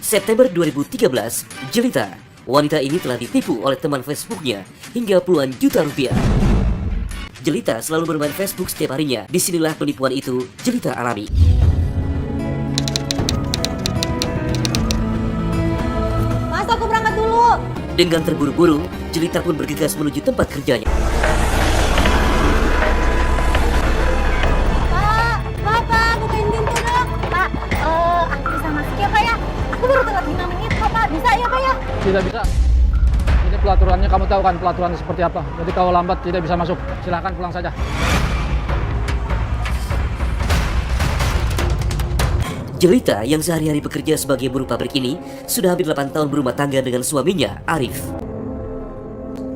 September 2013, Jelita, wanita ini telah ditipu oleh teman Facebooknya hingga puluhan juta rupiah. Jelita selalu bermain Facebook setiap harinya. Disinilah penipuan itu Jelita alami. Mas, aku berangkat dulu. Dengan terburu-buru, Jelita pun bergegas menuju tempat kerjanya. Pak, bukain pintu dong. Pak, aku bisa masuk ya Pak ya? Aku baru telat 5 menit kok Pak, bisa ya Pak ya? Tidak bisa. Ini pelaturannya, kamu tahu kan pelaturannya seperti apa. Jadi kalau lambat tidak bisa masuk. Silahkan pulang saja. Jelita yang sehari-hari bekerja sebagai buruh pabrik ini sudah hampir 8 tahun berumah tangga dengan suaminya, Arif.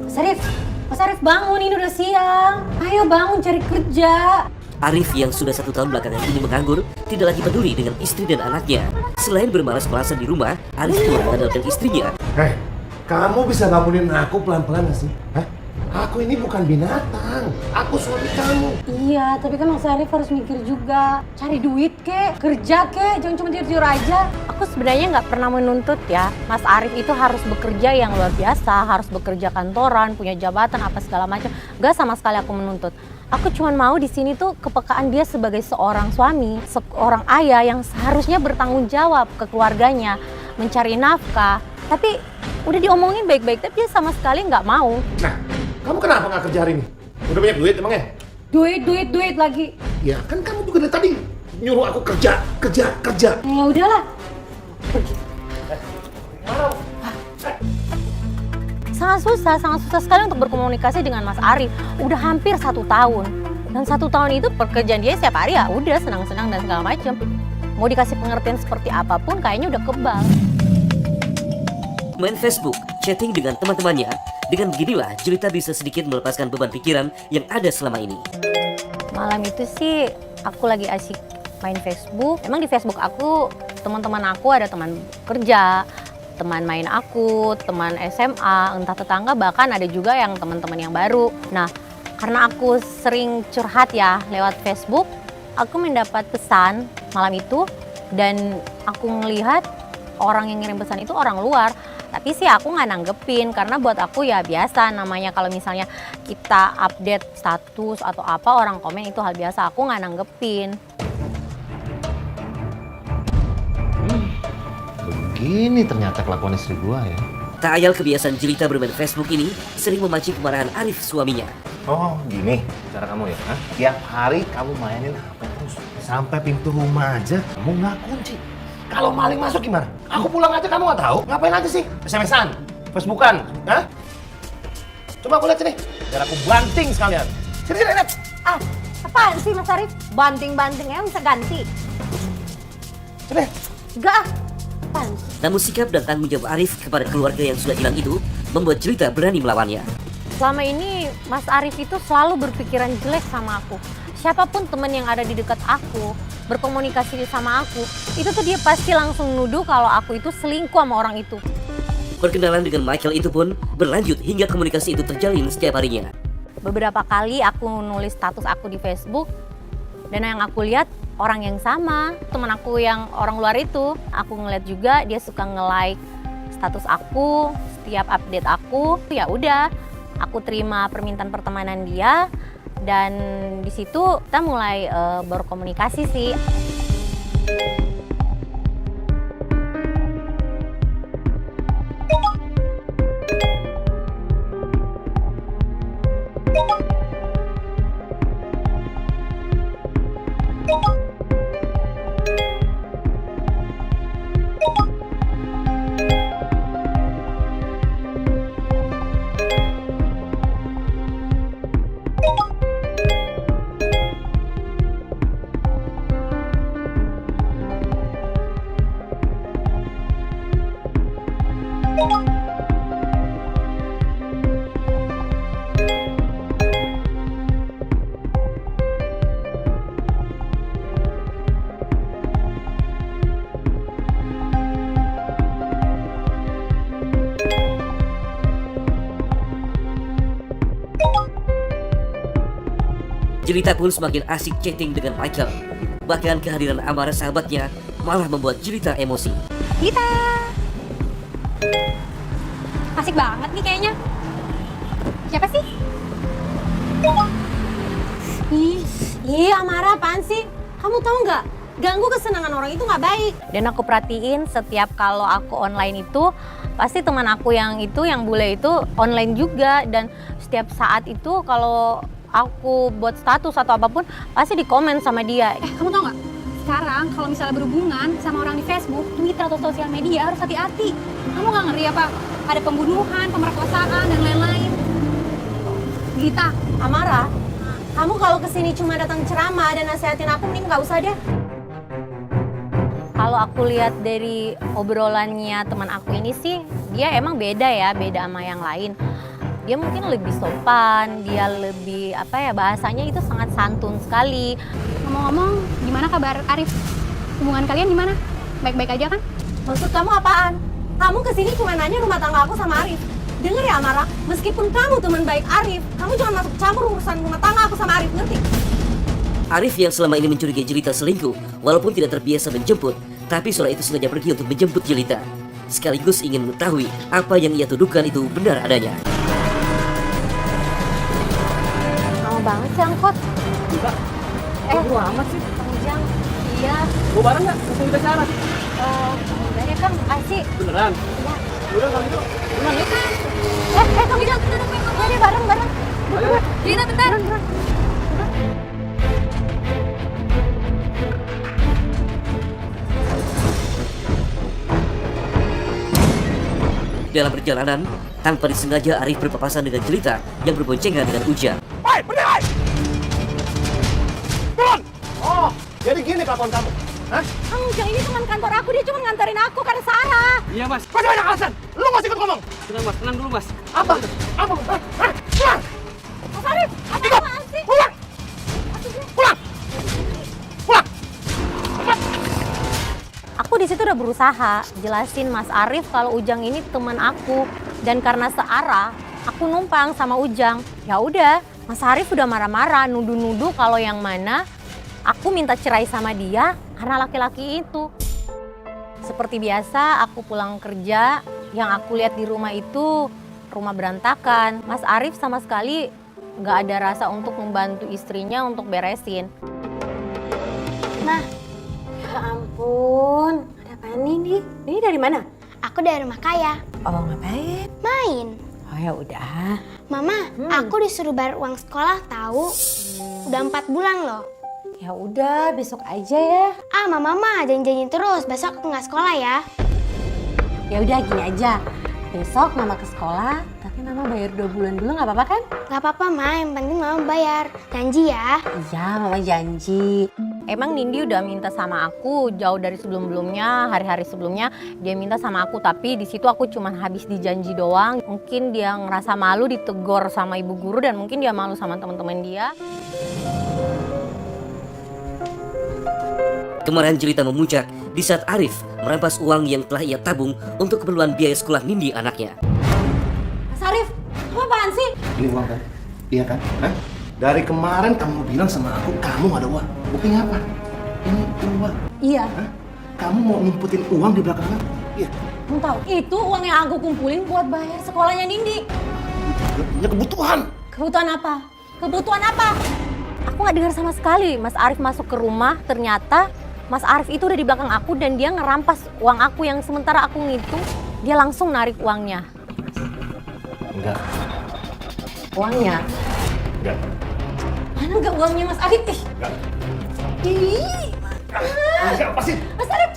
Mas Arif bangun, ini udah siang. Ayo bangun cari kerja. Arif yang sudah 1 tahun belakangan ini menganggur, tidak lagi peduli dengan istri dan anaknya. Selain bermalas-malasan di rumah, Arif telah mengandalkan istrinya. Hei, kamu bisa bangunin aku pelan-pelan gak sih? Hah? Aku ini bukan binatang, aku suami kamu. Iya, tapi kan Mas Arif harus mikir juga. Cari duit kek, kerja kek, jangan cuma tidur-tidur aja. Aku sebenarnya nggak pernah menuntut ya, Mas Arif itu harus bekerja yang luar biasa, harus bekerja kantoran, punya jabatan, apa segala macam. Nggak sama sekali aku menuntut. Aku cuma mau di sini tuh kepekaan dia sebagai seorang suami, seorang ayah yang seharusnya bertanggung jawab ke keluarganya, mencari nafkah. Tapi udah diomongin baik-baik, tapi dia sama sekali nggak mau. Nah, kamu kenapa nggak kerja hari ini? Udah banyak duit emangnya? Duit lagi. Ya kan kamu juga dari tadi nyuruh aku kerja. Ya udahlah. Sangat susah sekali untuk berkomunikasi dengan Mas Arif. Udah hampir 1 tahun. Dan 1 tahun itu pekerjaan dia setiap hari ya udah senang-senang dan segala macam. Mau dikasih pengertian seperti apapun kayaknya udah kebal. Main Facebook, chatting dengan teman-temannya. Dengan beginilah, Jelita bisa sedikit melepaskan beban pikiran yang ada selama ini. Malam itu sih aku lagi asik main Facebook. Emang di Facebook aku, teman-teman aku ada teman kerja, teman main aku, teman SMA, entah tetangga, bahkan ada juga yang teman-teman yang baru. Nah, karena aku sering curhat ya lewat Facebook, aku mendapat pesan malam itu dan aku ngelihat orang yang ngirim pesan itu orang luar. Tapi sih aku nggak nanggepin karena buat aku ya biasa, namanya kalau misalnya kita update status atau apa orang komen itu hal biasa, aku nggak nanggepin. Begini ternyata kelakuan istri gua ya. Tak ayal kebiasaan Jelita bermain Facebook ini sering memancing kemarahan Arif suaminya. Oh gini cara kamu ya? Hah? Tiap hari kamu mainin HP terus. Sampai pintu rumah aja kamu nggak kunci. Kalau maling masuk gimana? Aku pulang aja kamu nggak tahu? Ngapain aja sih? SMS-an? Facebookan? Hah? Coba aku lihat sini. Biar aku banting sekalian. Sini, lihat. Ah, apaan sih Mas Arif? Banting-banting ya bisa ganti. Sini. Enggak. Apaan sih? Namun sikap dan tanggung jawab Arif kepada keluarga yang sudah hilang itu membuat Jelita berani melawannya. Selama ini Mas Arif itu selalu berpikiran jelek sama aku. Siapapun teman yang ada di dekat aku, berkomunikasi sama aku, itu tuh dia pasti langsung nuduh kalau aku itu selingkuh sama orang itu. Perkenalan dengan Michael itu pun berlanjut hingga komunikasi itu terjalin setiap harinya. Beberapa kali aku nulis status aku di Facebook, dan yang aku lihat orang yang sama, teman aku yang orang luar itu. Aku ngeliat juga dia suka nge-like status aku, setiap update aku. Ya udah, aku terima permintaan pertemanan dia. Dan di situ kita mulai berkomunikasi sih. Jelita pun semakin asik chatting dengan Michael. Bahkan kehadiran amarah sahabatnya malah membuat Jelita emosi. Kita Asik banget nih kayaknya. Siapa sih? Ih, Amara apaan sih? Kamu tahu nggak? Ganggu kesenangan orang itu nggak baik. Dan aku perhatiin setiap kalau aku online itu, pasti teman aku yang bule itu online juga. Dan setiap saat itu kalau aku buat status atau apapun, pasti dikomen sama dia. Kamu tau nggak? Sekarang kalau misalnya berhubungan sama orang di Facebook, Twitter atau sosial media harus hati-hati. Kamu nggak ngeri apa? Ada pembunuhan, pemerkosaan dan lain-lain. Gita, Amara, kamu kalau kesini cuma datang ceramah dan nasihatin aku, mending nggak usah deh. Kalau aku lihat dari obrolannya teman aku ini sih, dia emang beda ya, beda sama yang lain. Dia mungkin lebih sopan, dia lebih bahasanya itu sangat santun sekali. ngomong-ngomong, gimana kabar Arif? Hubungan kalian gimana? Baik-baik aja kan? Maksud kamu apaan? Kamu kesini cuma nanya rumah tangga aku sama Arif. Dengar ya Amara, meskipun kamu teman baik Arif, kamu jangan masuk campur urusan rumah tangga aku sama Arif, ngerti? Arif yang selama ini mencurigai Jelita selingkuh, walaupun tidak terbiasa menjemput, tapi sore itu sengaja pergi untuk menjemput Jelita. Sekaligus ingin mengetahui apa yang ia tuduhkan itu benar adanya. Lama banget sih angkot. Buru amat sih. Kang Ujang, iya. Mau bareng nggak? Langsung kita sana. Udah ya Kang, kasih. Beneran? Iya. Udah kalau gitu. Beneran ya? Kang Ujang, udah deh bareng. Ayo. Gita, bentar. Dalam perjalanan, tanpa disengaja Arif berpapasan dengan Jelita yang berboncengan dengan Ujang. Woi, berdiri! Turun! Oh, jadi gini kelakuan kamu? Hah? Kang Ujang ini teman kantor aku, dia cuma nganterin aku karena Sarah. Iya mas. Masih banyak alasan! Lu masih ikut ngomong! Tenang mas, tenang dulu mas. Apa? Apa? Hah? Pulang! Mas Arif, Ikut! apaan sih? Pulang! Pulang! Pulang! Aku di situ udah berusaha jelasin Mas Arif kalau Ujang ini teman aku, dan karena searah aku numpang sama Ujang. Ya udah, Mas Arif udah marah-marah nuduh-nuduh kalau yang mana aku minta cerai sama dia karena laki-laki itu. Seperti biasa aku pulang kerja, yang aku lihat di rumah itu rumah berantakan. Mas Arif sama sekali nggak ada rasa untuk membantu istrinya untuk beresin. Nah, Ya ampun, ada apa nih? Ini dari mana? aku dari rumah kaya. Oh, ngapain? Main. Oh ya udah. Mama, aku disuruh bayar uang sekolah tahu. Udah 4 bulan loh. Ya udah, besok aja ya. Ah, mama janji terus. Besok aku nggak sekolah ya. Ya udah gini aja. Besok mama ke sekolah, tapi mama bayar 2 bulan dulu nggak apa-apa kan? Nggak apa-apa, Ma. Yang penting mama bayar. Janji ya. Iya, mama janji. Emang Nindi udah minta sama aku jauh dari sebelum-sebelumnya, hari-hari sebelumnya dia minta sama aku, tapi di situ aku cuman habis dijanji doang. Mungkin dia ngerasa malu ditegur sama ibu guru dan mungkin dia malu sama teman-teman dia. Kemarahan Jelita memuncak di saat Arif merampas uang yang telah ia tabung untuk keperluan biaya sekolah Nindi anaknya. Mas Arif, apa apaan sih? Ini uang kan? Iya kan? Hah? Dari kemarin kamu bilang sama aku, kamu ada uang. Buktinya apa? Ini uang. Iya. Hah? Kamu mau ngumputin uang di belakang aku? Iya. Kamu tahu, itu uang yang aku kumpulin buat bayar sekolahnya Nindi. Punya kebutuhan. Kebutuhan apa? Kebutuhan apa? Aku nggak dengar sama sekali. Mas Arif masuk ke rumah, ternyata Mas Arif itu udah di belakang aku dan dia ngerampas uang aku yang sementara aku ngitung, dia langsung narik uangnya. Enggak. Uangnya? Enggak. Mana nggak uangnya Mas Arif? Enggak. Ih, Enggak, pasti. Mas Arif,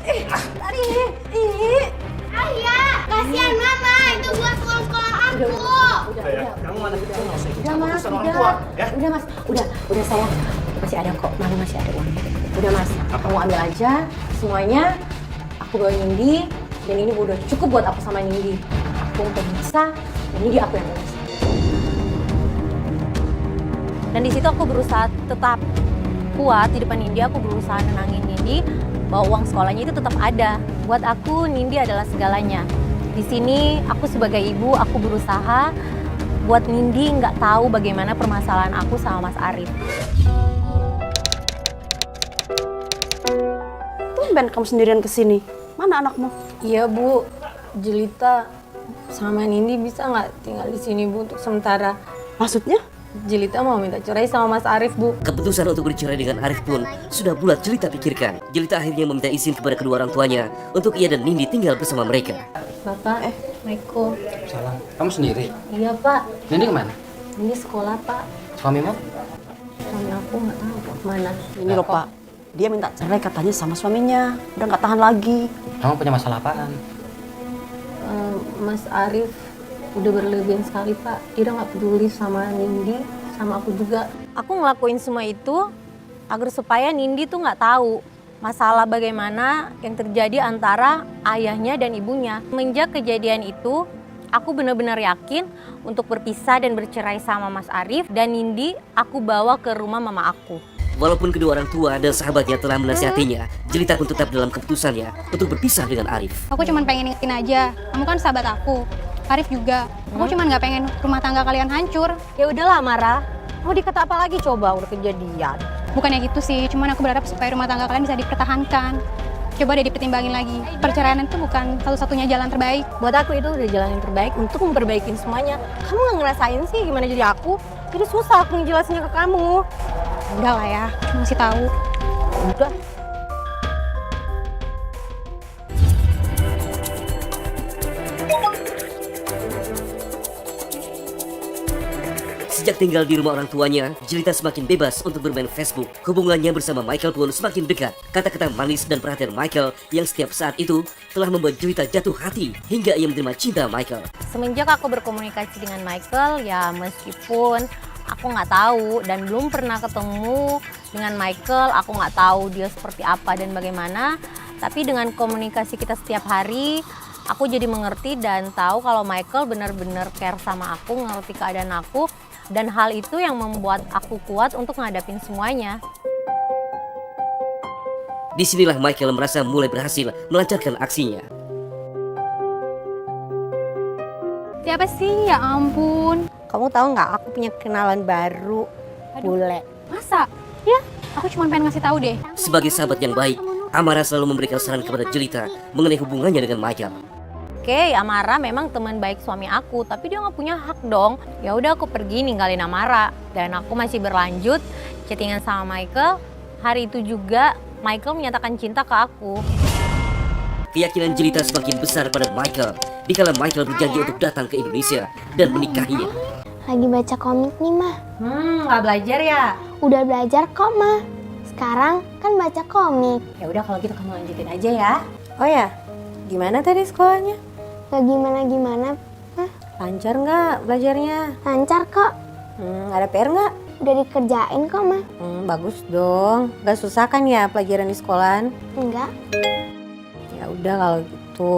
ih. Ayah, kasihan mama. Itu buat uang sekolah aku. Kamu anak itu nggak usah ikut Udah Mas, urusan orang udah. tua, ya? Udah Mas, udah sayang. Masih ada kok, Mama masih ada uangnya. Udah Mas, kamu ambil aja semuanya. Aku bawa Nindi, dan ini udah cukup buat aku sama Nindi. Aku udah bisa, dan Nindi aku yang urus. Dan di situ aku berusaha tetap kuat di depan Nindi. Aku berusaha nenangin Nindi bahwa uang sekolahnya itu tetap ada. Buat aku, Nindi adalah segalanya. Di sini aku sebagai ibu, aku berusaha buat Nindi nggak tahu bagaimana permasalahan aku sama Mas Arif. Tumben kamu sendirian kesini. Mana anakmu? Iya Bu, Jelita sama Nindi bisa nggak tinggal di sini Bu untuk sementara? Maksudnya? Jelita mau minta cerai sama Mas Arif Bu. Keputusan untuk bercerai dengan Arif pun sudah bulat Jelita pikirkan. Jelita akhirnya meminta izin kepada kedua orang tuanya untuk ia dan Nindi tinggal bersama mereka. Bapak, Assalamualaikum. Salam. Kamu sendiri? Iya Pak, Nindi kemana? Nindi sekolah Pak. Suamimu? Suami aku nggak tahu Pak kemana. Ini loh Pak, dia minta cerai katanya sama suaminya. Udah nggak tahan lagi. Kamu punya masalah apaan? Mas Arif udah berlebihan sekali Pak. Dia udah nggak peduli sama Nindi, sama aku juga. Aku ngelakuin semua itu agar supaya Nindi tuh nggak tahu masalah bagaimana yang terjadi antara ayahnya dan ibunya. Semenjak kejadian itu, aku benar-benar yakin untuk berpisah dan bercerai sama Mas Arif, dan Nindi aku bawa ke rumah mama aku. Walaupun kedua orang tua dan sahabatnya telah menasihatinya, Jelita pun tetap dalam keputusannya untuk berpisah dengan Arif. Aku cuma pengen ingetin aja, kamu kan sahabat aku. Arif juga. Aku cuma nggak pengen rumah tangga kalian hancur. Ya udahlah Mara, mau dikata apa lagi coba udah kejadian. Bukannya gitu sih, cuman aku berharap supaya rumah tangga kalian bisa dipertahankan. Coba deh dipertimbangin lagi. Perceraian itu bukan satu-satunya jalan terbaik. Buat aku itu udah jalan yang terbaik untuk memperbaiki semuanya. Kamu nggak ngerasain sih gimana jadi aku? Jadi susah aku ngejelasinnya ke kamu. Udah lah ya, cuma ngasih tahu. Udah. Sejak tinggal di rumah orang tuanya, Jelita semakin bebas untuk bermain Facebook. Hubungannya bersama Michael pun semakin dekat. Kata-kata manis dan perhatian Michael yang setiap saat itu telah membuat Jelita jatuh hati hingga ia menerima cinta Michael. Semenjak aku berkomunikasi dengan Michael, ya meskipun aku nggak tahu dan belum pernah ketemu dengan Michael, aku nggak tahu dia seperti apa dan bagaimana. Tapi dengan komunikasi kita setiap hari, aku jadi mengerti dan tahu kalau Michael benar-benar care sama aku, ngerti keadaan aku. Dan hal itu yang membuat aku kuat untuk ngadapin semuanya. Disinilah Michael merasa mulai berhasil melancarkan aksinya. Siapa sih? Ya ampun. Kamu tahu nggak, aku punya kenalan baru, bule. Masa? Ya, aku cuma pengen ngasih tahu deh. Sebagai sahabat yang baik, Amara selalu memberikan saran kepada Jelita mengenai hubungannya dengan Michael. Oke, Amara memang teman baik suami aku, tapi dia nggak punya hak dong. Ya udah aku pergi ninggalin Amara, dan aku masih berlanjut chattingan sama Michael. Hari itu juga Michael menyatakan cinta ke aku. Keyakinan Jelita semakin besar pada Michael dikala Michael berjanji untuk datang ke Indonesia dan menikahinya. Lagi baca komik nih, Mah. Nggak belajar ya? Udah belajar kok, Mah. Sekarang kan baca komik. Ya udah kalau gitu kamu lanjutin aja ya. Oh ya, gimana tadi sekolahnya? Gak gimana-gimana, Mah. Lancar nggak belajarnya? Lancar kok. Ada PR nggak? Udah dikerjain kok, Mah. Bagus dong. Gak susah kan ya pelajaran di sekolahan? Enggak. Ya udah kalau gitu.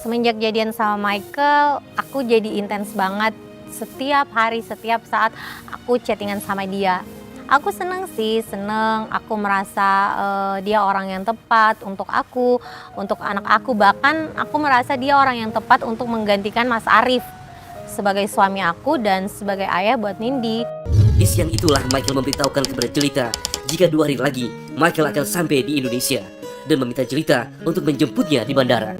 Semenjak jadian sama Michael, aku jadi intens banget. Setiap hari, setiap saat aku chattingan sama dia. Aku seneng sih, seneng. Aku merasa dia orang yang tepat untuk aku, untuk anak aku. Bahkan aku merasa dia orang yang tepat untuk menggantikan Mas Arif sebagai suami aku dan sebagai ayah buat Nindi. Di siang itulah Michael memberitahukan kepada Jelita jika 2 hari lagi Michael akan sampai di Indonesia dan meminta Jelita untuk menjemputnya di bandara.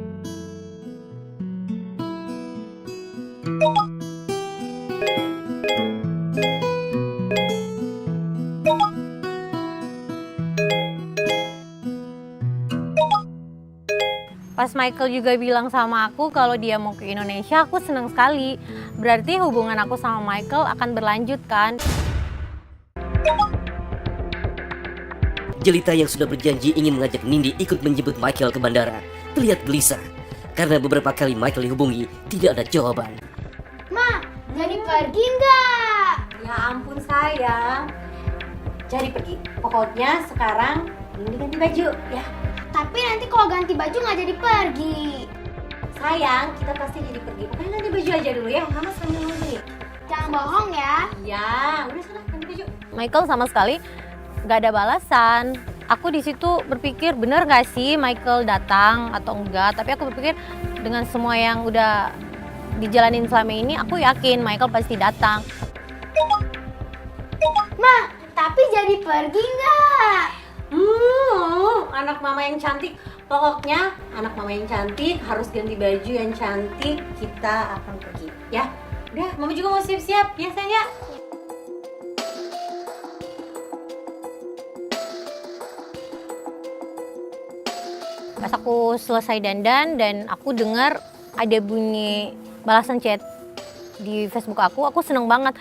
Pas Michael juga bilang sama aku kalau dia mau ke Indonesia, aku senang sekali. Berarti hubungan aku sama Michael akan berlanjut kan? Jelita yang sudah berjanji ingin mengajak Nindi ikut menjemput Michael ke bandara terlihat gelisah karena beberapa kali Michael dihubungi tidak ada jawaban. Ma, jadi pergi nggak? Ya ampun sayang, jadi pergi. Pokoknya sekarang Nindi ganti baju ya. Tapi nanti kalau ganti baju nggak jadi pergi. Sayang, kita pasti jadi pergi. Pokoknya ganti baju aja dulu ya. Mama sambil nunggu nih. Jangan bohong ya. Ya, udah sana ganti baju. Michael sama sekali nggak ada balasan. Aku di situ berpikir bener nggak sih Michael datang atau enggak. Tapi aku berpikir dengan semua yang udah dijalanin selama ini, aku yakin Michael pasti datang. Ma, tapi jadi pergi nggak? Anak mama yang cantik. Pokoknya anak mama yang cantik harus ganti baju yang cantik. Kita akan pergi, ya. Udah, mama juga mau siap-siap, ya sayang. Pas aku selesai dandan dan aku dengar ada bunyi balasan chat di Facebook aku seneng banget.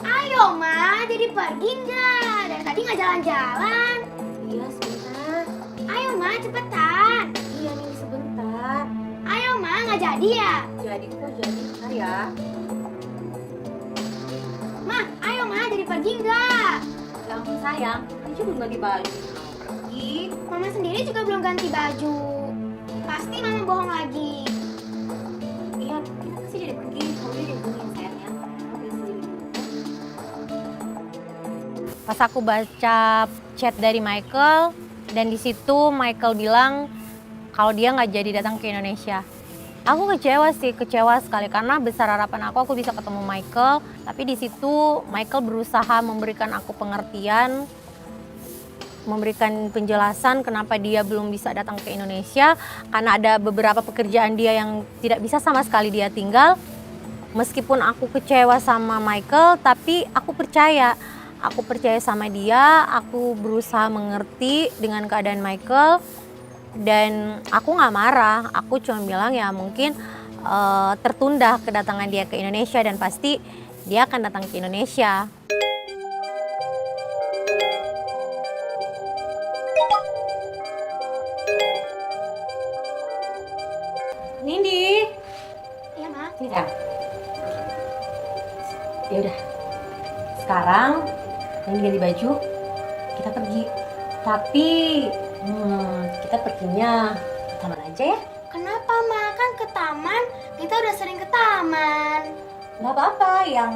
Ayo Ma, jadi pergi nggak? Dari tadi nggak jalan-jalan. Iya sebentar. Ayo Ma, cepetan. Iya nih sebentar. Ayo Ma, nggak jadi ya? Jadi kok jadi bentar ya. Ma, ayo Ma, jadi pergi nggak? Ya ampun sayang, ini belum ganti baju. Mau pergi. Mama sendiri juga belum ganti baju. Pasti Mama bohong lagi. Iya, kita pasti jadi pergi. Kamu jadi bunyi sayangnya. Kamu sendiri. Pas aku baca chat dari Michael dan di situ Michael bilang kalau dia nggak jadi datang ke Indonesia. Aku kecewa sekali karena besar harapan aku bisa ketemu Michael, tapi di situ Michael berusaha memberikan aku pengertian, memberikan penjelasan kenapa dia belum bisa datang ke Indonesia karena ada beberapa pekerjaan dia yang tidak bisa sama sekali dia tinggal. Meskipun aku kecewa sama Michael, tapi aku percaya sama dia, aku berusaha mengerti dengan keadaan Michael. Dan aku nggak marah, aku cuma bilang ya mungkin tertunda kedatangan dia ke Indonesia dan pasti dia akan datang ke Indonesia. Nindi, Iya Ma. sini sayang. Ya udah, sekarang Nindi ganti baju, kita pergi. Tapi kita perginya ke taman aja ya. Kenapa Ma? Kan ke taman, kita udah sering ke taman. Nggak apa-apa, yang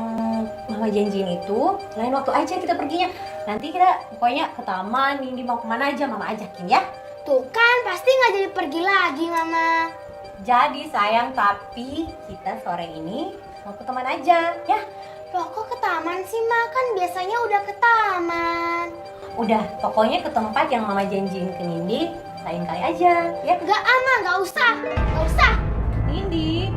mama janjiin itu lain waktu aja kita perginya. Nanti kita pokoknya ke taman, Nindi mau kemana aja mama ajakin ya. Tuh kan, pasti nggak jadi pergi lagi Mama. Jadi sayang, tapi kita sore ini mau ke taman aja ya. Loh kok ke taman sih Ma? Kan biasanya udah ke taman. Udah, pokoknya ke tempat yang mama janjiin ke Nindi lain kali aja ya. Nggak ama, nggak usah. Nggak usah. Nindi.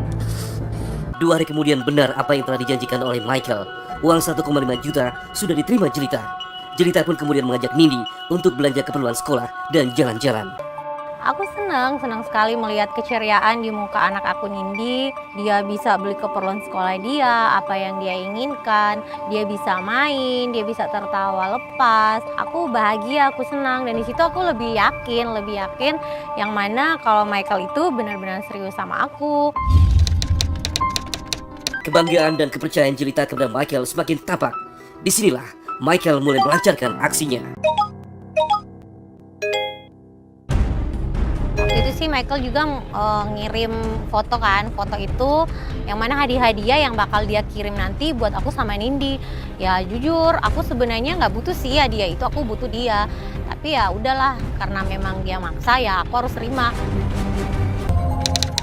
2 hari kemudian benar apa yang telah dijanjikan oleh Michael. Uang 1,5 juta sudah diterima Jelita. Jelita pun kemudian mengajak Nindi untuk belanja keperluan sekolah dan jalan-jalan. Aku senang sekali melihat keceriaan di muka anak aku Nindi. Dia bisa beli keperluan sekolah dia, apa yang dia inginkan. Dia bisa main, dia bisa tertawa lepas. Aku bahagia, aku senang. Dan di situ aku lebih yakin yang mana kalau Michael itu benar-benar serius sama aku. Kebanggaan dan kepercayaan Jelita kepada Michael semakin tampak. Disinilah Michael mulai melancarkan aksinya. Waktu itu sih Michael juga ngirim foto itu yang mana hadiah-hadiah yang bakal dia kirim nanti buat aku sama Nindi. Ya jujur, aku sebenarnya nggak butuh sih hadiah itu, aku butuh dia. Tapi ya udahlah, karena memang dia maksa ya aku harus terima.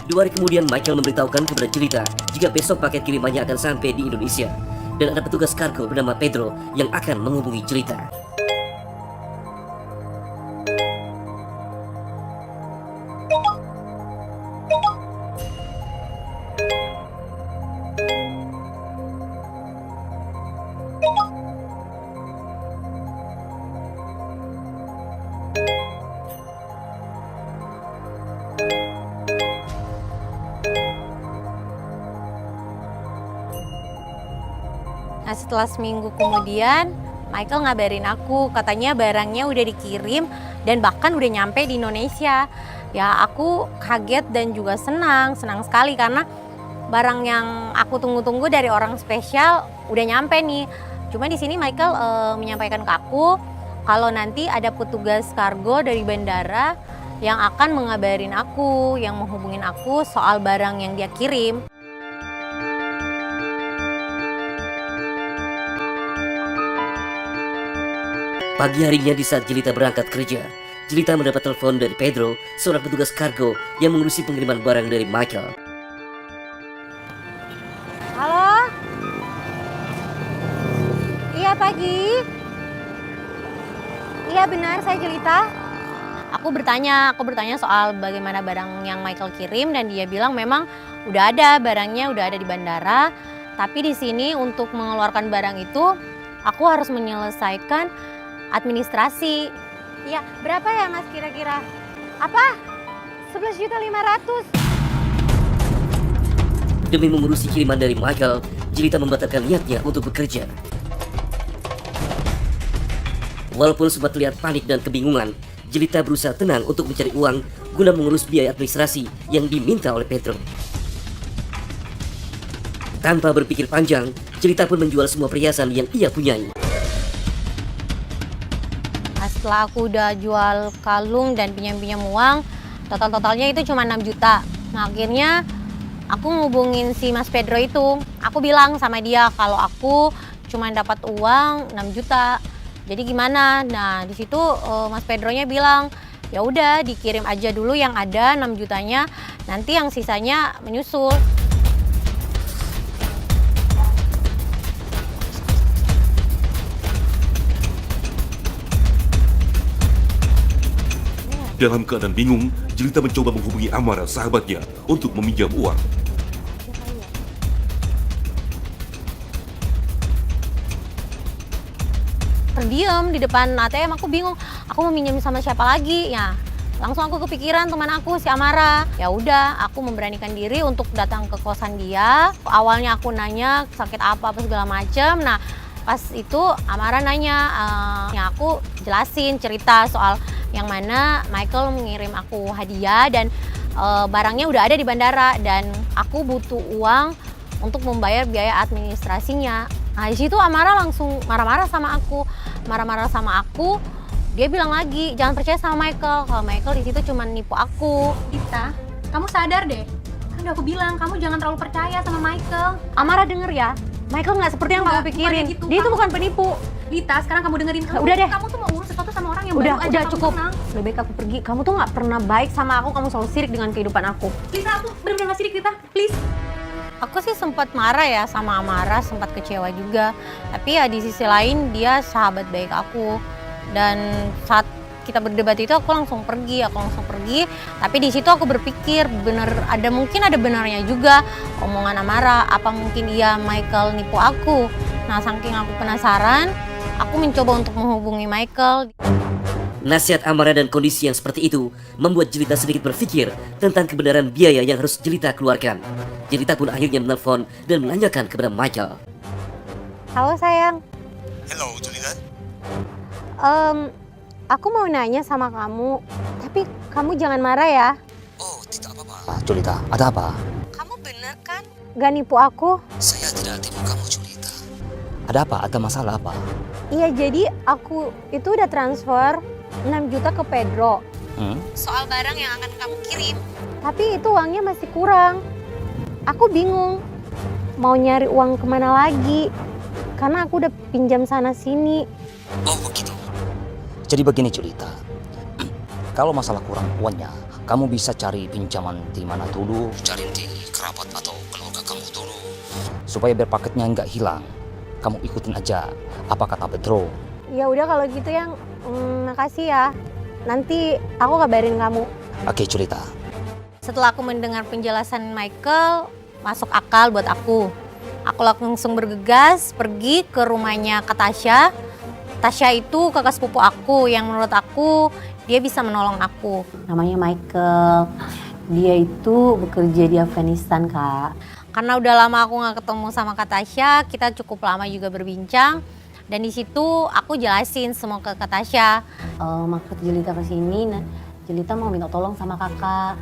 2 hari kemudian Michael memberitahukan kepada Jelita jika besok paket kirimannya akan sampai di Indonesia. Dan ada petugas kargo bernama Pedro yang akan menghubungi Jelita. Nah setelah seminggu kemudian Michael ngabarin aku, katanya barangnya udah dikirim dan bahkan udah nyampe di Indonesia. Ya aku kaget dan juga senang sekali karena barang yang aku tunggu-tunggu dari orang spesial udah nyampe nih. Cuma di sini Michael menyampaikan ke aku kalau nanti ada petugas kargo dari bandara yang akan mengabarin aku, yang menghubungin aku soal barang yang dia kirim. Pagi harinya di saat Jelita berangkat kerja, Jelita mendapat telepon dari Pedro, seorang petugas kargo yang mengurusi pengiriman barang dari Michael. Halo? Iya pagi. Iya benar, saya Jelita. Aku bertanya soal bagaimana barang yang Michael kirim dan dia bilang memang udah ada barangnya, udah ada di bandara. Tapi di sini untuk mengeluarkan barang itu aku harus menyelesaikan administrasi. Iya, berapa ya Mas kira-kira? Apa? 11.500.000. Demi mengurusi kiriman dari Michael, Jelita membatalkan niatnya untuk bekerja. Walaupun sempat terlihat panik dan kebingungan, Jelita berusaha tenang untuk mencari uang guna mengurus biaya administrasi yang diminta oleh Pedro. Tanpa berpikir panjang, Jelita pun menjual semua perhiasan yang ia punyai. Setelah aku udah jual kalung dan pinjam-pinjam uang, totalnya itu cuma 6 juta. Nah akhirnya aku ngubungin si Mas Pedro itu. Aku bilang sama dia kalau aku cuma dapat uang 6 juta. Jadi gimana? Nah di situ Mas Pedronya bilang, ya udah dikirim aja dulu yang ada 6 jutanya, nanti yang sisanya menyusul. Dalam keadaan bingung, Jelita mencoba menghubungi Amara, sahabatnya, untuk meminjam uang. Terdiam di depan ATM, aku bingung. Aku mau minjem sama siapa lagi? Ya, langsung aku kepikiran teman aku si Amara. Ya udah, aku memberanikan diri untuk datang ke kosan dia. Awalnya aku nanya sakit apa segala macem. Nah, pas itu Amara nanya, ya aku jelasin cerita soal yang mana Michael mengirim aku hadiah dan barangnya udah ada di bandara dan aku butuh uang untuk membayar biaya administrasinya. Nah di situ Amara langsung marah-marah sama aku. Dia bilang lagi jangan percaya sama Michael, kalau Michael di situ cuma nipu aku. Lita, kamu sadar deh. Kan udah aku bilang kamu jangan terlalu percaya sama Michael. Amara denger ya, Michael nggak seperti yang kamu pikirin. Gitu. Dia itu bukan penipu. Lita, sekarang kamu dengerin kamu. Udah deh. Kamu tuh mau urus sesuatu sama orang yang baru aja Udah kamu cukup. kenal. Lebih baik aku pergi. Kamu tuh nggak pernah baik sama aku. Kamu selalu sirik dengan kehidupan aku. Lita, aku bener-bener gak sirik, Lita. Please. Aku sih sempat marah ya sama Amara, sempat kecewa juga. Tapi ya di sisi lain dia sahabat baik aku. Dan saat kita berdebat itu aku langsung pergi. Tapi di situ aku berpikir mungkin ada benarnya juga omongan Amara. Apa mungkin dia Michael nipu aku? Nah saking aku penasaran, aku mencoba untuk menghubungi Michael. Nasihat Amara dan kondisi yang seperti itu membuat Jelita sedikit berpikir tentang kebenaran biaya yang harus Jelita keluarkan. Jelita pun akhirnya menelpon dan menanyakan kepada Michael. Halo sayang. Hello, Jelita. Aku mau nanya sama kamu, tapi kamu jangan marah ya. Oh, tidak apa-apa. Jelita, ada apa? Kamu bener kan gak nipu aku? Saya tidak tipu kamu, Jelita. Ada apa? Ada masalah apa? Iya, jadi aku itu udah transfer 6 juta ke Pedro. Soal barang yang akan kamu kirim. Tapi itu uangnya masih kurang. Aku bingung mau nyari uang kemana lagi. Karena aku udah pinjam sana sini. Oh, begitu. Jadi begini, Jelita. Kalau masalah kurang uangnya, kamu bisa cari pinjaman di mana dulu. Cari di kerabat atau keluarga kamu dulu. Supaya biar paketnya nggak hilang. Kamu ikutin aja apa kata Pedro. Ya udah kalau gitu yang makasih ya. Nanti aku kabarin kamu. Oke, Jelita. Setelah aku mendengar penjelasan Michael, masuk akal buat aku. Aku langsung bergegas pergi ke rumahnya Kak Tasya. Tasya itu kakak sepupu aku yang menurut aku dia bisa menolong aku. Namanya Michael. Dia itu bekerja di Afghanistan, Kak. Karena udah lama aku gak ketemu sama Kak Tasya, kita cukup lama juga berbincang. Dan di situ aku jelasin semua ke Kak Tasya. Maksud Jelita kesini, Jelita mau minta tolong sama kakak.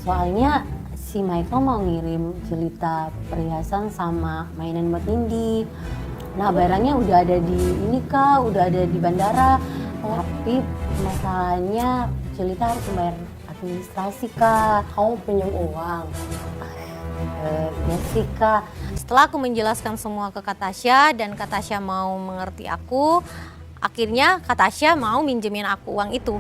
Soalnya si Michael mau ngirim Jelita perhiasan sama mainan buat Nindi. Nah barangnya udah ada di ini Kak, udah ada di bandara. Tapi masalahnya Jelita harus membayar administrasi Kak. Kamu pinjam uang? Ya sih Kak. Setelah aku menjelaskan semua ke Kak Tasya dan Kak Tasya mau mengerti aku, akhirnya Kak Tasya mau minjemin aku uang itu.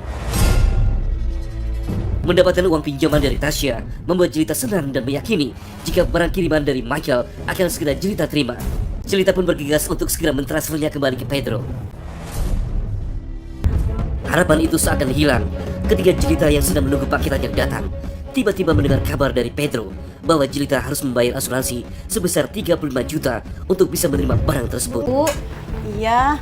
Mendapatkan uang pinjaman dari Tasya membuat Jelita senang dan meyakini jika barang kiriman dari Michael akan segera Jelita terima. Jelita pun bergegas untuk segera mentransfernya kembali ke Pedro. Harapan itu seakan hilang ketika Jelita yang sedang menunggu paketan yang datang tiba-tiba mendengar kabar dari Pedro bahwa Jelita harus membayar asuransi sebesar 35 juta untuk bisa menerima barang tersebut. Bu, iya.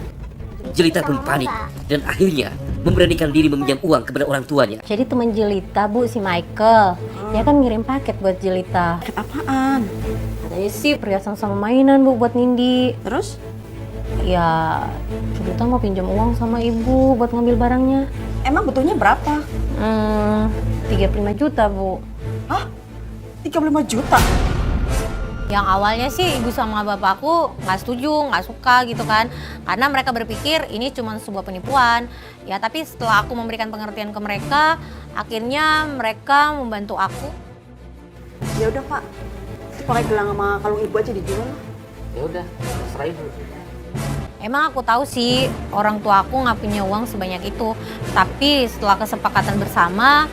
Jelita pun panik dan akhirnya memberanikan diri meminjam uang kepada orang tuanya. Jadi teman Jelita Bu, si Michael, dia kan ngirim paket buat Jelita. Paket apaan? Katanya sih perhiasan sama mainan Bu buat Nindi. Terus? Ya, Jelita mau pinjam uang sama ibu buat ngambil barangnya. Emang butuhnya berapa? 35 juta Bu. Hah? 35 juta? Yang awalnya sih ibu sama bapakku nggak setuju, nggak suka gitu kan. Karena mereka berpikir ini cuma sebuah penipuan. Ya tapi setelah aku memberikan pengertian ke mereka, akhirnya mereka membantu aku. Ya udah Pak, pakai gelang sama kalung ibu aja dijual. Ya udah, serah ibu. Emang aku tahu sih orang tua aku nggak punya uang sebanyak itu. Tapi setelah kesepakatan bersama,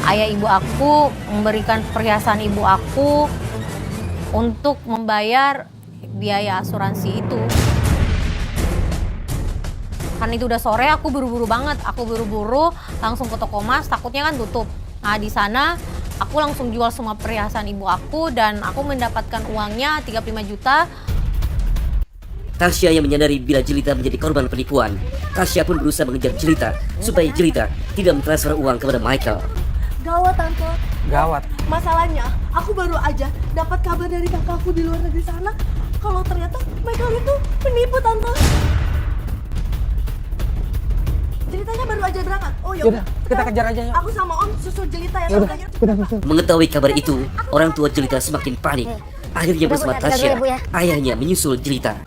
ayah ibu aku memberikan perhiasan ibu aku untuk membayar biaya asuransi itu. Karena itu udah sore, aku buru-buru banget. Aku buru-buru langsung ke toko emas, takutnya kan tutup. Nah di sana aku langsung jual semua perhiasan ibu aku dan aku mendapatkan uangnya 35 juta. Tasya yang menyadari bila Jelita menjadi korban penipuan, Tasya pun berusaha mengejar Jelita supaya Jelita tidak mentransfer uang kepada Michael. Gawat Tante. Gawat. Masalahnya, aku baru aja dapat kabar dari kakakku di luar negeri sana kalau ternyata Michael itu penipu Tante. Jelitanya baru aja berangkat. Oh Yaudah, kita kejar aja yuk. Aku sama Om susul Jelita ya Yaudah, Tante. kita susul. Mengetahui kabar itu, orang tua Jelita semakin panik. Akhirnya bersama Tasya, ayahnya menyusul Jelita.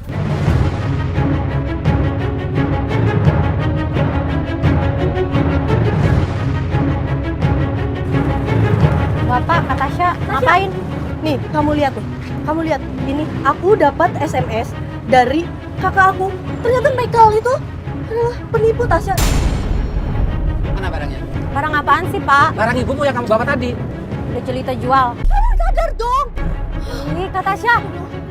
Bapak, Kak Tasya, ngapain? Nih, kamu lihat nih. Kamu lihat, ini aku dapat SMS dari kakak aku. Ternyata Michael itu adalah penipu Tasya. Mana barangnya? Barang apaan sih, Pak? Barang ibumu yang kamu bawa tadi. Udah Jelita jual. Kamu sadar dong. Ih, Kak Tasya,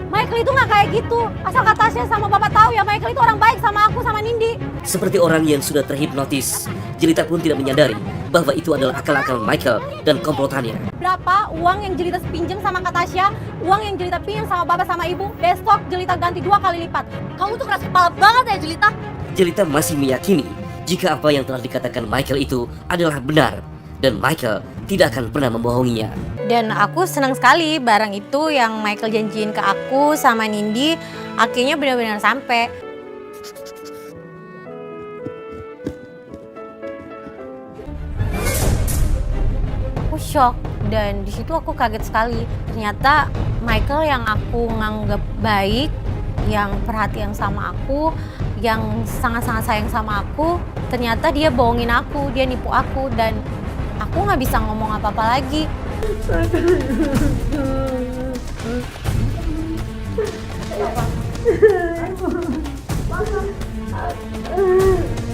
Michael itu nggak kayak gitu. Asal Kak Tasya sama Bapak tahu ya, Michael itu orang baik sama aku, sama Nindi. Seperti orang yang sudah terhipnotis, Jelita pun tidak menyadari bahwa itu adalah akal-akal Michael dan komplotannya. Berapa uang yang Jelita pinjam sama Kak Tasya, uang yang Jelita pinjam sama Bapak sama Ibu, besok Jelita ganti 2 kali lipat. Kamu tuh keras kepala banget ya, Jelita. Jelita masih meyakini jika apa yang telah dikatakan Michael itu adalah benar dan Michael tidak akan pernah membohonginya. Dan aku senang sekali barang itu yang Michael janjiin ke aku sama Nindi akhirnya benar-benar sampai. Aku shock dan di situ aku kaget sekali. Ternyata Michael yang aku nganggap baik, yang perhatian sama aku, yang sangat-sangat sayang sama aku, ternyata dia bohongin aku, dia nipu aku dan aku nggak bisa ngomong apa-apa lagi.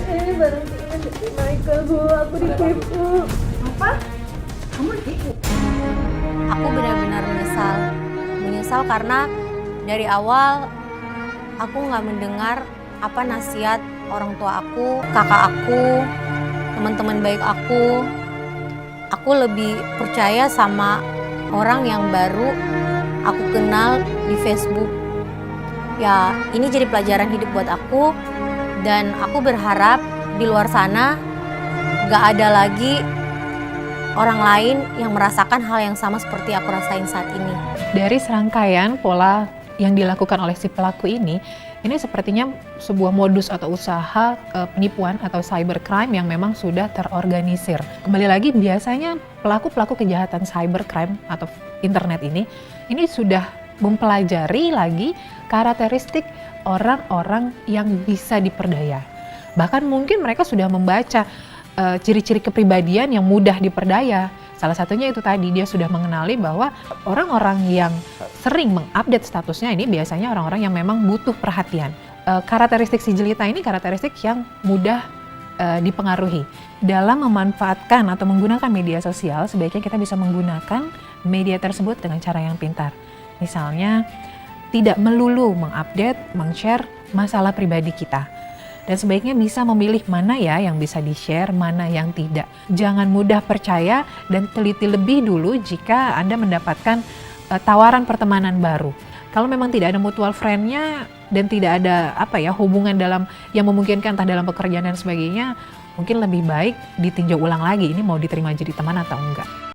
Ini barang Michael, Bu. Aku ditipu. Apa? Kamu ditipu? Aku benar-benar menyesal. Menyesal karena dari awal aku nggak mendengar apa nasihat orang tua aku, kakak aku, teman-teman baik aku. Aku lebih percaya sama orang yang baru aku kenal di Facebook. Ya, ini jadi pelajaran hidup buat aku dan aku berharap di luar sana gak ada lagi orang lain yang merasakan hal yang sama seperti aku rasain saat ini. Dari serangkaian pola yang dilakukan oleh si pelaku ini, Ini sepertinya sebuah modus atau usaha penipuan atau cybercrime yang memang sudah terorganisir. Kembali lagi, biasanya pelaku-pelaku kejahatan cybercrime atau internet ini sudah mempelajari lagi karakteristik orang-orang yang bisa diperdaya. Bahkan mungkin mereka sudah membaca ciri-ciri kepribadian yang mudah diperdaya. Salah satunya itu tadi, dia sudah mengenali bahwa orang-orang yang sering mengupdate statusnya ini biasanya orang-orang yang memang butuh perhatian. Karakteristik si jelita ini karakteristik yang mudah dipengaruhi. Dalam memanfaatkan atau menggunakan media sosial, sebaiknya kita bisa menggunakan media tersebut dengan cara yang pintar. Misalnya, tidak melulu mengupdate, meng-share masalah pribadi kita. Dan sebaiknya bisa memilih mana ya yang bisa di-share, mana yang tidak. Jangan mudah percaya dan teliti lebih dulu jika Anda mendapatkan tawaran pertemanan baru. Kalau memang tidak ada mutual friend-nya dan tidak ada hubungan dalam yang memungkinkan entah dalam pekerjaan dan sebagainya, mungkin lebih baik ditinjau ulang lagi ini mau diterima jadi teman atau enggak.